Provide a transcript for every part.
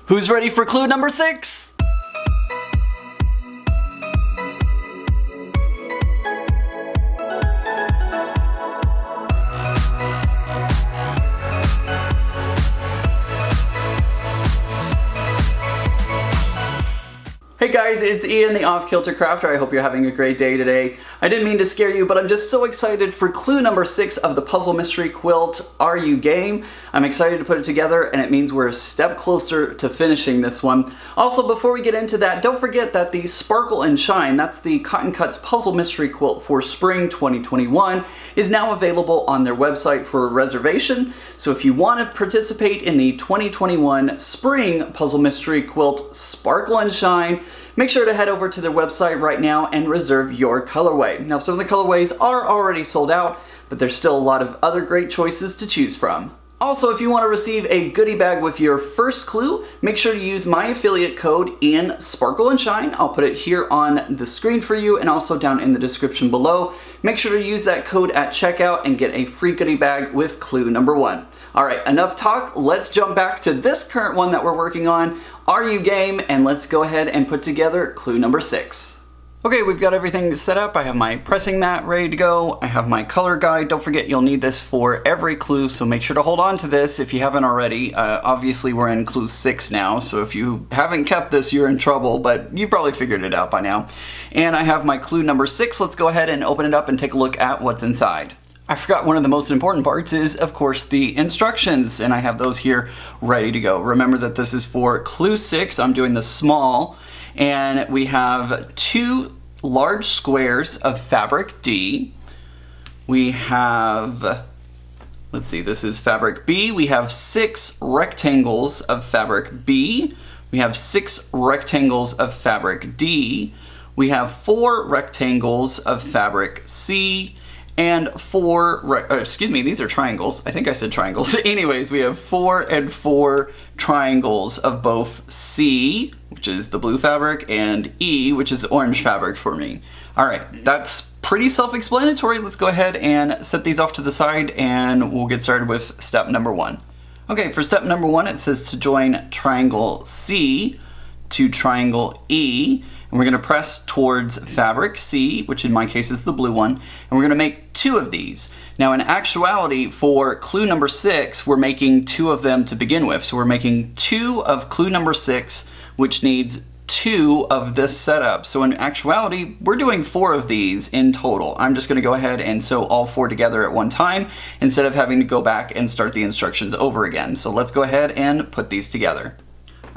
Who's ready for clue number 6? Hey guys, it's Ian, the Kilter crafter. I hope you're having a great day today. I didn't mean to scare you, but I'm just so excited for clue number 6 of the puzzle mystery quilt. Are you game? I'm excited to put it together, and it means we're a step closer to finishing this one. Also, before we get into that, don't forget that the Sparkle and Shine, that's the Cotton Cuts puzzle mystery quilt for spring 2021, is now available on their website for a reservation. So if you want to participate in the 2021 spring puzzle mystery quilt Sparkle and Shine, make sure to head over to their website right now and reserve your colorway. Now, some of the colorways are already sold out, but there's still a lot of other great choices to choose from. Also, if you want to receive a goodie bag with your first clue, make sure to use my affiliate code in Sparkle and Shine. I'll put it here on the screen for you and also down in the description below. Make sure to use that code at checkout and get a free goodie bag with clue number 1. All right, enough talk. Let's jump back to this current one that we're working on. Are you game? And let's go ahead and put together clue number 6. Okay, we've got everything set up. I have my pressing mat ready to go. I have my color guide. Don't forget you'll need this for every clue, so make sure to hold on to this if you haven't already. Obviously we're in clue 6 now, so if you haven't kept this, you're in trouble, but you've probably figured it out by now. And I have my clue number 6. Let's go ahead and open it up and take a look at what's inside. I forgot one of the most important parts is, of course, the instructions, and I have those here ready to go. Remember that this is for clue 6. I'm doing the small, and we have 2 large squares of fabric D. We have, let's see, this is fabric B. We have 6 rectangles of fabric B. We have 6 rectangles of fabric D. We have 4 rectangles of fabric C. And 4, excuse me, these are triangles. I think I said triangles. Anyways, we have 4 and 4 triangles of both C, which is the blue fabric, and E, which is the orange fabric for me. All right, that's pretty self-explanatory. Let's go ahead and set these off to the side and we'll get started with step number 1. Okay, for step number 1, it says to join triangle C to triangle E. And we're going to press towards fabric C, which in my case is the blue one, and we're going to make 2 of these. Now in actuality, for clue number 6, we're making 2 of them to begin with. So we're making 2 of clue number 6, which needs 2 of this setup. So in actuality, we're doing 4 of these in total. I'm just going to go ahead and sew all 4 together at one time instead of having to go back and start the instructions over again. So let's go ahead and put these together.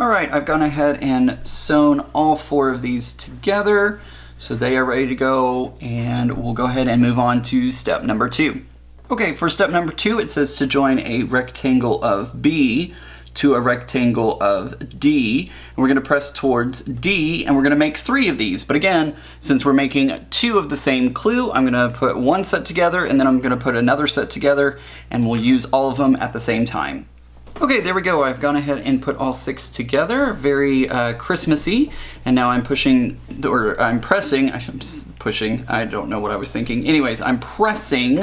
Alright, I've gone ahead and sewn all 4 of these together, so they are ready to go, and we'll go ahead and move on to step number 2. Okay, for step number 2, it says to join a rectangle of B to a rectangle of D, and we're going to press towards D, and we're going to make 3 of these. But again, since we're making 2 of the same clue, I'm going to put one set together, and then I'm going to put another set together, and we'll use all of them at the same time. Okay, there we go. I've gone ahead and put all 6 together, very Christmassy, and now I'm pushing, or I'm pressing, I don't know what I was thinking. Anyways, I'm pressing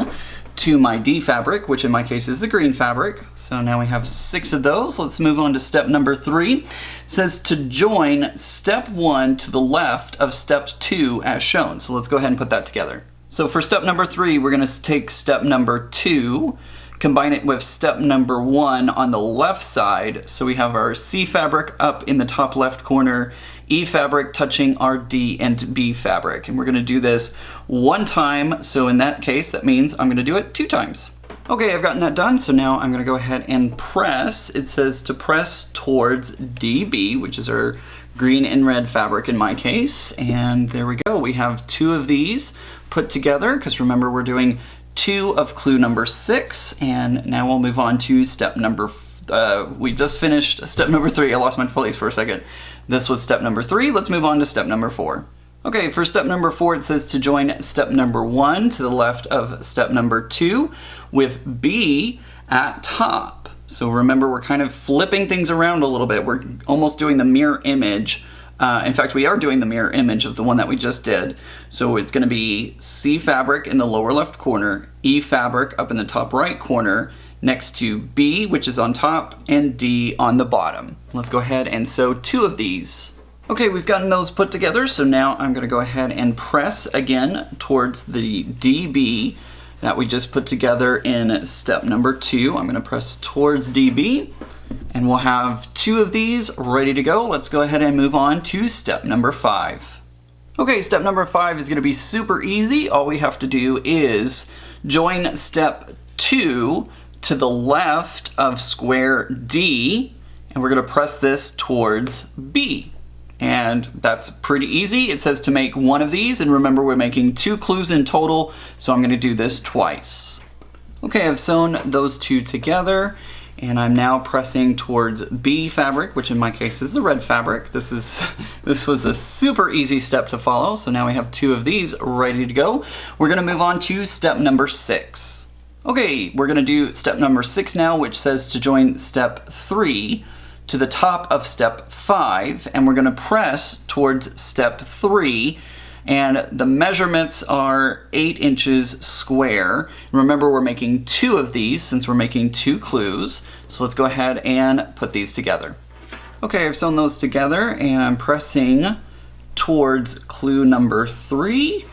to my D fabric, which in my case is the green fabric. So now we have 6 of those. Let's move on to step number 3. It says to join step 1 to the left of step 2 as shown. So let's go ahead and put that together. So for step number 3, we're going to take step number 2, combine it with step number 1 on the left side. So we have our C fabric up in the top left corner, E fabric touching our D and B fabric. And we're going to do this 1 time. So in that case, that means I'm going to do it 2 times. Okay, I've gotten that done. So now I'm going to go ahead and press. It says to press towards DB, which is our green and red fabric in my case. And there we go. We have 2 of these put together, because remember we're doing 2 of clue number 6, and now we'll move on to step number, we just finished step number 3. I lost my place for a second. This was step number 3. Let's move on to step number 4. Okay, for step number 4, it says to join step number 1 to the left of step number 2 with B at top. So remember, we're kind of flipping things around a little bit. We're almost doing the mirror image. In fact, we are doing the mirror image of the one that we just did. So it's going to be C fabric in the lower left corner, E fabric up in the top right corner, next to B, which is on top, and D on the bottom. Let's go ahead and sew 2 of these. Okay, we've gotten those put together, so now I'm gonna go ahead and press again towards the DB that we just put together in step number 2. I'm gonna press towards DB, and we'll have 2 of these ready to go. Let's go ahead and move on to step number 5. Okay, step number 5 is gonna be super easy. All we have to do is join step 2 to the left of square D, and we're gonna press this towards B. And that's pretty easy. It says to make 1 of these, and remember we're making 2 clues in total, so I'm gonna do this twice. Okay, I've sewn those 2 together, and I'm now pressing towards B fabric, which in my case is the red fabric. This was a super easy step to follow, so now we have 2 of these ready to go. We're gonna move on to step number 6. Okay, we're gonna do step number 6 now, which says to join step 3 to the top of step 5, and we're gonna press towards step 3, and the measurements are 8 inches square. Remember, we're making 2 of these since we're making 2 clues, so let's go ahead and put these together. Okay, I've sewn those together, and I'm pressing towards clue number 3,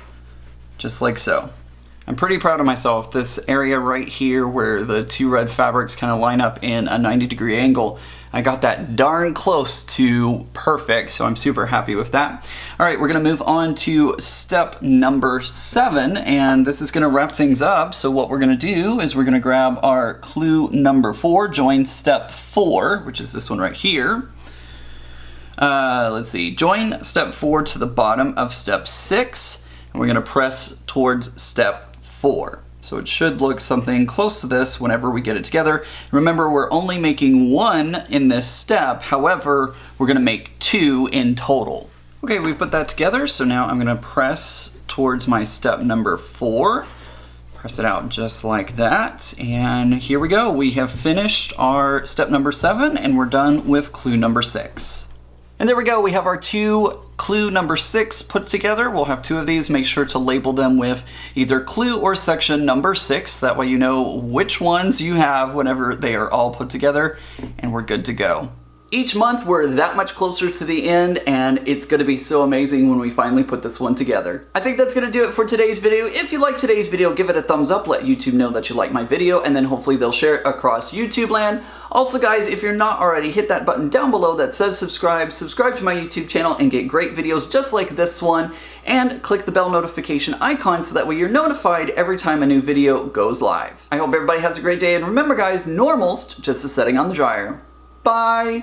just like so. I'm pretty proud of myself. This area right here where the 2 red fabrics kind of line up in a 90-degree angle, I got that darn close to perfect, so I'm super happy with that. All right, we're gonna move on to step number 7, and this is gonna wrap things up. So what we're gonna do is we're gonna grab our clue number 4, join step 4, which is this one right here. Let's see, join step 4 to the bottom of step 6, and we're gonna press towards step 4. So it should look something close to this whenever we get it together. Remember, we're only making 1 in this step. However, we're gonna make 2 in total. Okay, we put that together. So now I'm gonna press towards my step number 4. Press it out just like that. And here we go. We have finished our step number 7, and we're done with clue number 6. And there we go, we have our 2 clue number 6 put together. We'll have 2 of these. Make sure to label them with either clue or section number 6. That way you know which ones you have whenever they are all put together, and we're good to go. Each month we're that much closer to the end, and it's gonna be so amazing when we finally put this one together. I think that's gonna do it for today's video. If you like today's video, give it a thumbs up, let YouTube know that you like my video, and then hopefully they'll share it across YouTube land. Also guys, if you're not already, hit that button down below that says subscribe. Subscribe to my YouTube channel and get great videos just like this one, and click the bell notification icon so that way you're notified every time a new video goes live. I hope everybody has a great day, and remember guys, normal's just a setting on the dryer. Bye!